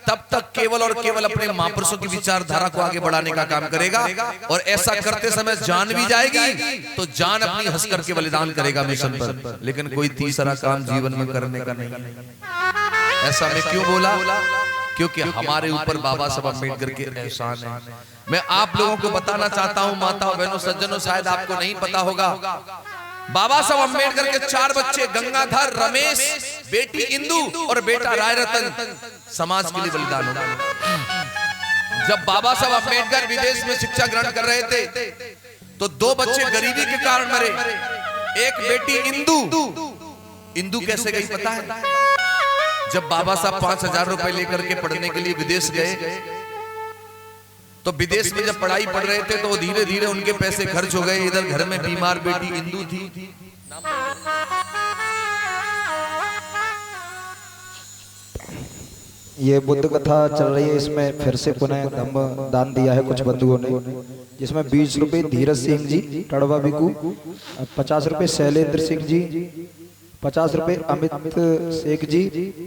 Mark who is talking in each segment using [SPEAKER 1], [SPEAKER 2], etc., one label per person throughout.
[SPEAKER 1] तब तक केवल और केवल अपने महापुरुषों की विचारधारा को आगे बढ़ाने का काम करेगा। और ऐसा करते समय जान भी जाएगी तो जान अपनी हंस करके बलिदान करेगा मिशन पर, लेकिन कोई तीसरा काम जीवन में करने का नहीं। ऐसा मैं क्यों बोला? क्योंकि हमारे ऊपर बाबा साहब अम्बेडकर के एहसान है। मैं आप लोगों को बताना चाहता हूं, माताओं बहनों सज्जनों, शायद आपको नहीं पता होगा, बाबा साहब अम्बेडकर के 4 बच्चे गंगाधर, रमेश, बेटी इंदु और बेटा राय रतन समाज के लिए बलिदान हो गए। जब बाबा साहब अम्बेडकर विदेश में शिक्षा ग्रहण कर रहे थे तो 2 बच्चे गरीबी के कारण मरे। एक बेटी इंदु कैसे गई पता है? जब बाबा साहब 5,000 रुपए लेकर के पढ़ने के लिए विदेश गए तो विदेश में जब पढ़ाई पढ़ रहे थे तो धीरे धीरे उनके पैसे खर्च हो गए। इधर घर में बीमार बेटी इंदु थी।
[SPEAKER 2] ये बुद्ध कथा चल रही है, इसमें फिर से पुनः धम्म दान दिया है कुछ बंधुओं ने, जिसमें 20 रुपए धीरज सिंह जी टड़वा बिकू, 50 रुपए शैलेंद्र सिंह जी, 50 रुपए अमित शेख जी,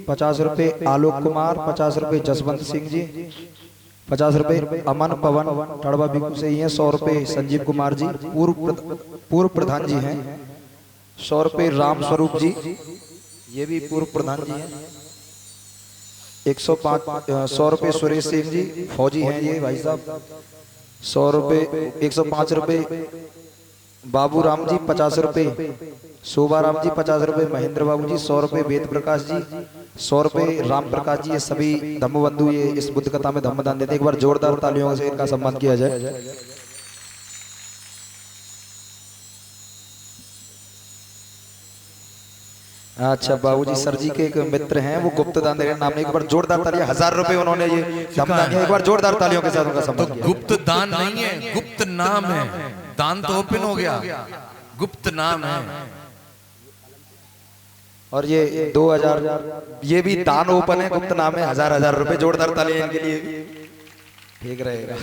[SPEAKER 2] 50 रुपए आलोक कुमार, 50 रुपए जसवंत सिंह जी, 50 रुपए अमन पवन टड़वा बिकू से ही है, 100 रुपए संजीव कुमार जी पूर्व प्रधान जी हैं, 100 रुपए राम स्वरूप जी, ये भी पूर्व प्रधान जी हैं, 100 रुपए सुरेश सिंह जी फौजी हैं ये भाई साहब, 100 रुपए 105 रुपए बाबू राम जी, 50 रुपए शोभा राम जी, 50 रुपए महेंद्र बाबू जी, 100 रुपए वेद प्रकाश जी, 100 रुपए राम प्रकाश जी। ये सभी धम्म बंधु ये इस बुद्ध कथा में धम्म दान देते हैं। एक बार जोरदार तालियों से इनका सम्मान किया जाए। अच्छा, बाबूजी सर जी के एक मित्र हैं, वो गुप्त दान दे रहे हैं नाम नहीं। एक बार जोरदार तालियां, 1000 रुपए उन्होंने ये धम्म दान किया। एक बार जोरदार तालियों के साथ उनका सम्मान किया।
[SPEAKER 1] गुप्त दान नहीं है, गुप्त नाम है। दान तो ओपन हो गया, गुप्त नाम है।
[SPEAKER 2] और ये 2000, ये भी दान ओपन है, गुप्त नाम है, 1000 रुपए। जोरदार तालियां इनके लिए ठीक रहेगा।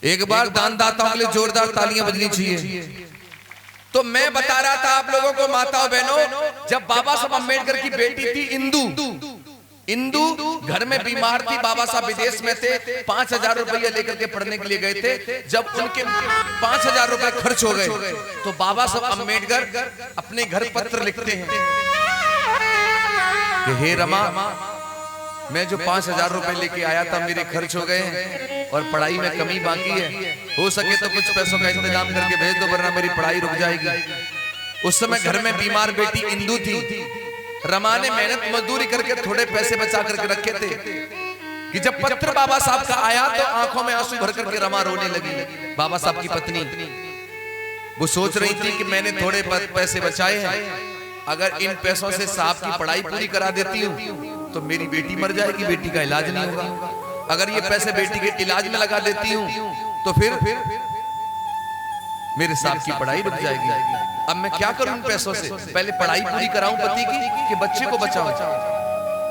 [SPEAKER 1] एक बार दानदाताओं के लिए जोरदार तालियां बजनी चाहिए। तो मैं बता रहा था आप लोगों को, माताओं बहनों, जब बाबा साहब अम्बेडकर की बेटी थी इंदु घर में बीमार थी, बाबा साहब विदेश में थे, 5,000 रुपये लेकर के पढ़ने के लिए गए थे। जब उनके 5,000 रुपए खर्च हो गए तो बाबा साहब अम्बेडकर अपने घर पत्र लिखते हैं कि हे रमा, मैं जो 5,000 रुपए लेके आया था मेरे खर्च हो गए हैं और पढ़ाई में कमी बाकी है। हो सके तो कुछ पैसों का इंतजाम करके भेज दो, वरना मेरी पढ़ाई रुक जाएगी। उस समय घर में बीमार बेटी इंदु थी। रमा ने मेहनत मजदूरी करके थोड़े पैसे बचा करके रखे थे कि जब पत्र बाबा साहब का आया तो आंखों में आंसू भर करके रमा रोने लगी। बाबा साहब की पत्नी वो सोच रही थी कि मैंने थोड़े पैसे बचाए हैं, अगर इन पैसों से साहब की पढ़ाई पूरी करा देती हूँ तो मेरी बेटी मर जाएगी, बेटी का इलाज नहीं होगा। अगर ये पैसे बेटी के इलाज में लगा देती हूँ तो फिर मेरे साहब की पढ़ाई रुक जाएगी। अब मैं क्या करूं इन पैसों से? पहले पढ़ाई पूरी कराऊं पति की कि बच्चे को बचाऊं?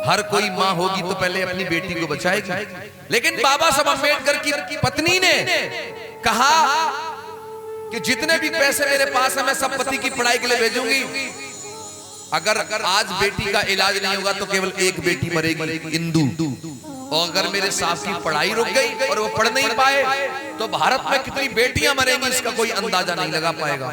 [SPEAKER 1] हर कोई माँ होगी तो पहले अपनी बेटी को बचाएगी। लेकिन बाबा साहब अम्बेडकर की पत्नी ने कहा कि जितने भी पैसे मेरे पास है मैं सब पति की पढ़ाई के लिए भेजूंगी। अगर आज बेटी का इलाज नहीं होगा तो केवल एक बेटी मरेगी, इंदु। और अगर मेरे साहब की पढ़ाई रुक गई और वो पढ़ नहीं पाए तो भारत में कितनी बेटियां मरेंगी इसका कोई अंदाजा नहीं लगा पाएगा।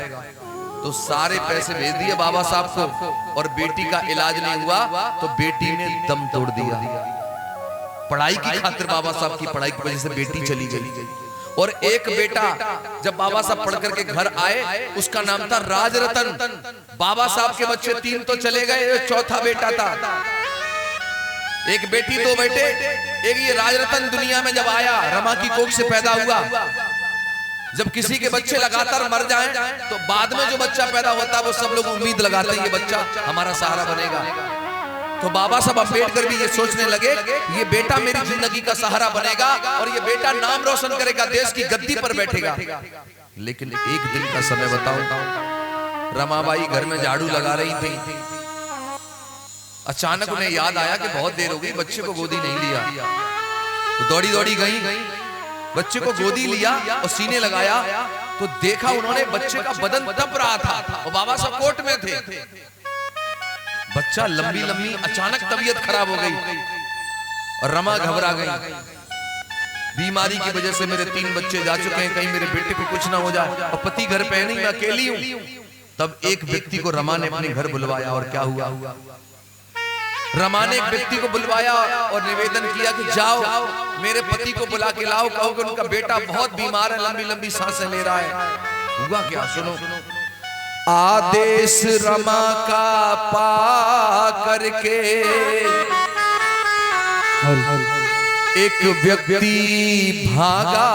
[SPEAKER 1] तो सारे पैसे भेज दिए बाबा साहब को, और बेटी का इलाज नहीं हुआ तो बेटी ने दम तोड़ दिया। पढ़ाई की खातिर बाबा साहब की पढ़ाई की वजह से बेटी चली गई। और एक बेटा जब बाबा साहब पढ़ करके घर आए, उसका नाम था राजरतन। बाबा साहब के बच्चे 3 तो चले गए, चौथा बेटा था। एक बेटी 2 बेटे, एक ये राजरतन दुनिया में जब आया, रमा की कोख से पैदा हुआ। जब किसी के बच्चे लगातार मर जाएं तो बाद में जो बच्चा पैदा होता है वो सब लोग उम्मीद लगाते हैं ये बच्चा हमारा सहारा बनेगा। तो बाबा साहब अम्बेडकर भी ये सोचने लगे ये बेटा मेरी जिंदगी का सहारा बनेगा और ये बेटा नाम रोशन करेगा, देश की गद्दी पर बैठेगा। लेकिन एक दिन का समय बताओ, रमाबाई घर में झाड़ू लगा रही थी। अचानक उन्हें याद आया कि बहुत देर हो गई, बच्चे को गोदी नहीं लिया। तो दौड़ी दौड़ी गई, बच्चे को गोदी लिया और सीने लगाया तो देखा उन्होंने बच्चे का बदन तप रहा था और बाबा साहब कोर्ट में थे। बच्चा लंबी लंबी अचानक तबीयत खराब हो गई और रमा घबरा गई, बीमारी की वजह से मेरे 3 बच्चे जा चुके हैं, कहीं मेरे बेटे को कुछ ना हो जाए और पति घर पे नहीं, मैं अकेली हूं। तब एक व्यक्ति को रमा ने अपने घर बुलवाया और क्या हुआ, रमा ने एक व्यक्ति को बुलवाया और निवेदन किया कि जाओ मेरे पति को बुला के लाओ, कहो कि उनका बेटा बहुत बीमार है, लंबी लंबी सांसें ले रहा है। हुआ क्या सुनो, आदेश रमा का पा करके एक व्यक्ति भागा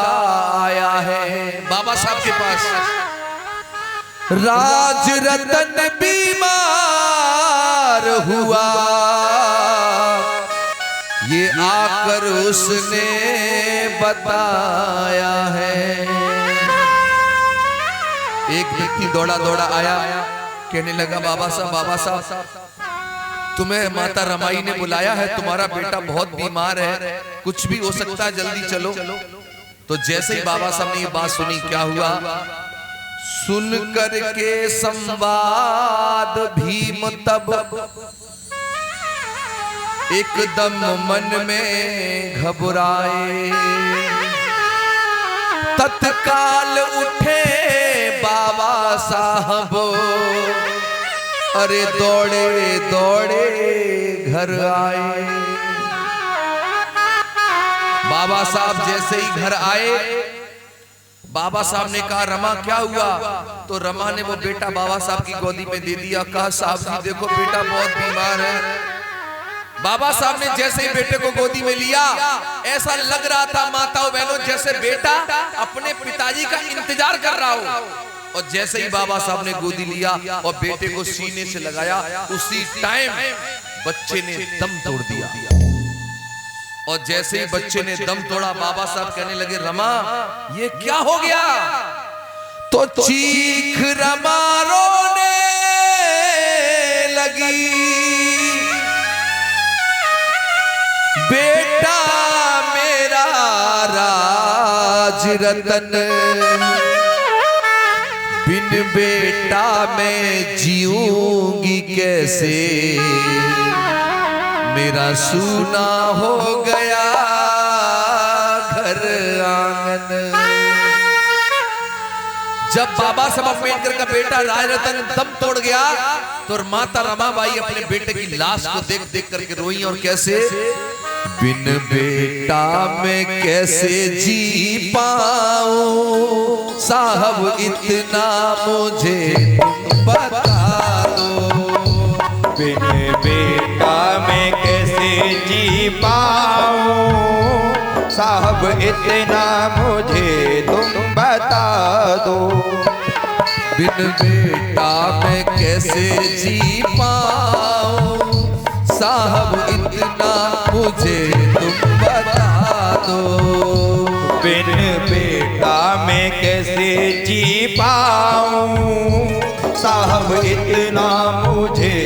[SPEAKER 1] आया है बाबा साहब के पास। राज रतन बीमार हुआ, ये आकर उसने बताया है। एक व्यक्ति दौड़ा दौड़ा आया, कहने लगा बाबा साहब तुम्हें माता रमाई ने बुलाया है, तुम्हारा बेटा बहुत बीमार है, कुछ भी हो सकता है, जल्दी चलो। तो जैसे ही बाबा साहब ने ये बात सुनी, क्या हुआ, सुन करके संवाद भीम तब एकदम मन में घबराए, तत्काल उठे बाबा साहब, अरे दौड़े दौड़े घर आए। बाबा साहब जैसे ही घर आए, बाबा साहब ने कहा रमा क्या हुआ, तो रमा ने वो बेटा बाबा साहब की गोदी में दे दिया, कहा साहब जी देखो बेटा बहुत बीमार है। बाबा साहब ने जैसे ही बेटे को गोदी में लिया, ऐसा लग रहा था माताओं बहनों जैसे बेटा अपने पिताजी का इंतजार कर रहा हो। और जैसे ही बाबा साहब ने गोदी लिया और बेटे को सीने से लगाया, उसी टाइम बच्चे ने दम तोड़ दिया। और जैसे ही बच्चे ने दम तोड़ा, बाबा साहब कहने लगे रमा ये क्या हो गया, तो चीख रमा रोने लगी, बेटा मेरा राज रतन, बिन बेटा मैं जीऊंगी कैसे, मेरा सूना हो गया घर आंगन। जब बाबा साहब अम्बेडकर का बेटा राज रतन दम तोड़ गया, तो माता रमाबाई अपने बेटे की लाश को देख देख करके रोई, और कैसे, बिन बेटा मैं कैसे जी पाऊं, साहब इतना मुझे बता दो,
[SPEAKER 3] बिन बेटा मैं कैसे जी पाऊं, साहब इतना मुझे तुम बता दो,
[SPEAKER 1] बिन बेटा मैं कैसे जी पाऊं, साहब इतना मुझे तुम बता दो,
[SPEAKER 3] बिन बेटा मैं कैसे जी पाऊं, साहब इतना मुझे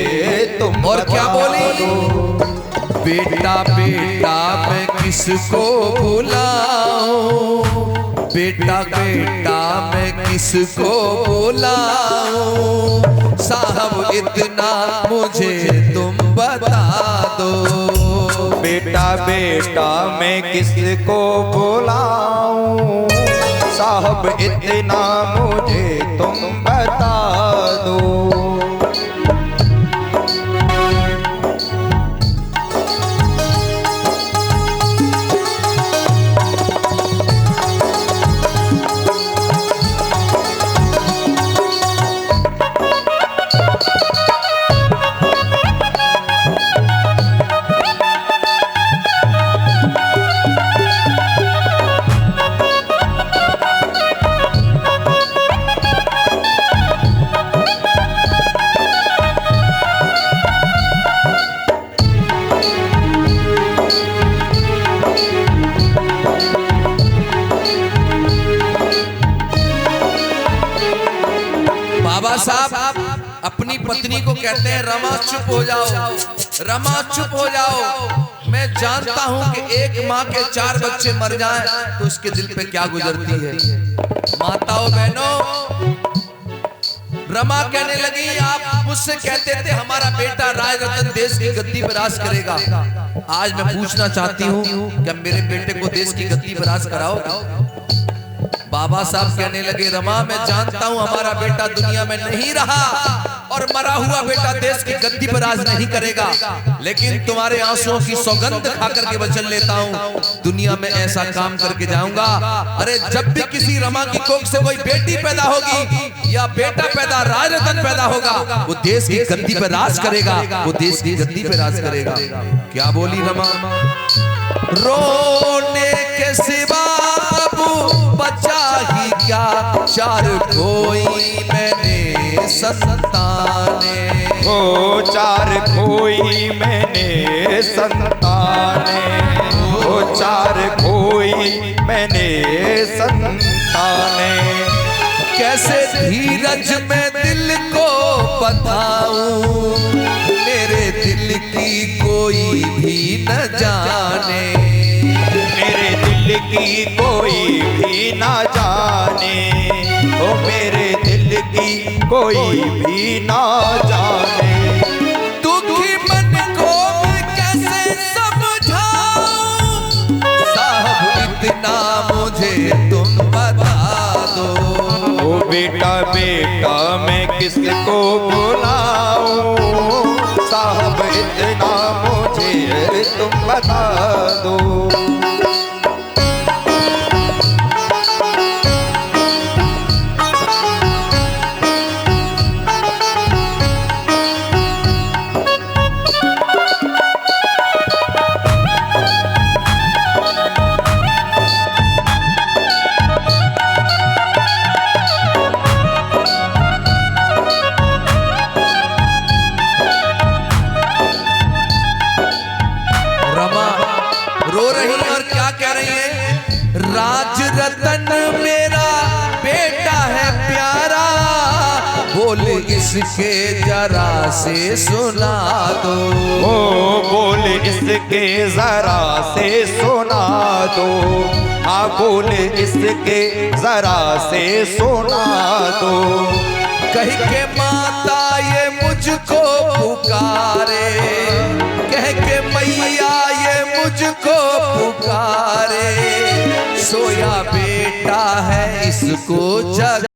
[SPEAKER 3] तुम
[SPEAKER 1] और क्या
[SPEAKER 3] बता
[SPEAKER 1] बोली,
[SPEAKER 3] दो,
[SPEAKER 1] बेटा बेटा मैं किसको बुलाऊं, बेटा बेटा मैं किसको बुलाऊं, साहब इतना मुझे तुम बता दो,
[SPEAKER 3] बेटा बेटा मैं किसको बुलाऊं, साहब इतना मुझे तुम बता दो।
[SPEAKER 1] बाबा साहब अपनी पत्नी को कहते हैं रमा चुप हो जाओ, रमा चुप हो जाओ, मैं जानता हूं कि एक माँ के 4 बच्चे मर जाएं तो उसके दिल पे क्या गुजरती है। माताओं बहनों, रमा कहने लगी आप मुझसे कहते थे हमारा बेटा राज रतन देश की गद्दी पर राज करेगा, आज मैं पूछना चाहती हूँ क्या मेरे बेटे को देश की गद्दी पर राज कराओगे? बाबा साहब कहने लगे, रमा मैं जानता हूँ हमारा बेटा दुनिया में नहीं रहा और मरा हुआ बेटा देश की गद्दी पर राज नहीं करेगा, लेकिन तुम्हारे आंसुओं की सौगंध खा करके वचन लेता हूँ दुनिया में ऐसा काम करके जाऊंगा। अरे जब भी किसी रमा की कोख से कोई बेटी पैदा होगी या बेटा पैदा राजरत्न पैदा होगा, वो देश की गद्दी पर राज करेगा, वो देश की गद्दी पर राज करेगा। क्या बोली रमा? रोने के सिवा बचा ही क्या, चार कोई मैंने संताने,
[SPEAKER 3] ओ चार कोई मैंने संताने, ओ चार कोई मैंने संताने।
[SPEAKER 1] कैसे धीरज में दिल को बताऊं, मेरे दिल की कोई भी न जाने,
[SPEAKER 3] मेरे दिल की कोई भी ना जाने, ओ मेरे दिल की कोई भी ना जाने।
[SPEAKER 1] दुखी मन को मैं कैसे समझाऊं, साहब इतना मुझे तुम बता दो।
[SPEAKER 3] ओ बेटा बेटा मैं किसको बुलाऊं, साहब इतना मुझे तुम बता दो।
[SPEAKER 1] रो रही और क्या कह रही है? राजरत्न मेरा बेटा है प्यारा, बोल इसके जरा से सुना दो।
[SPEAKER 3] ओ बोल इसके जरा से सुना दो, हाँ बोल इसके जरा से सुना दो।
[SPEAKER 1] कह के माता ये मुझको पुकारे, कह के मैया ये मुझको पुकारे, सोया बेटा है इसको जग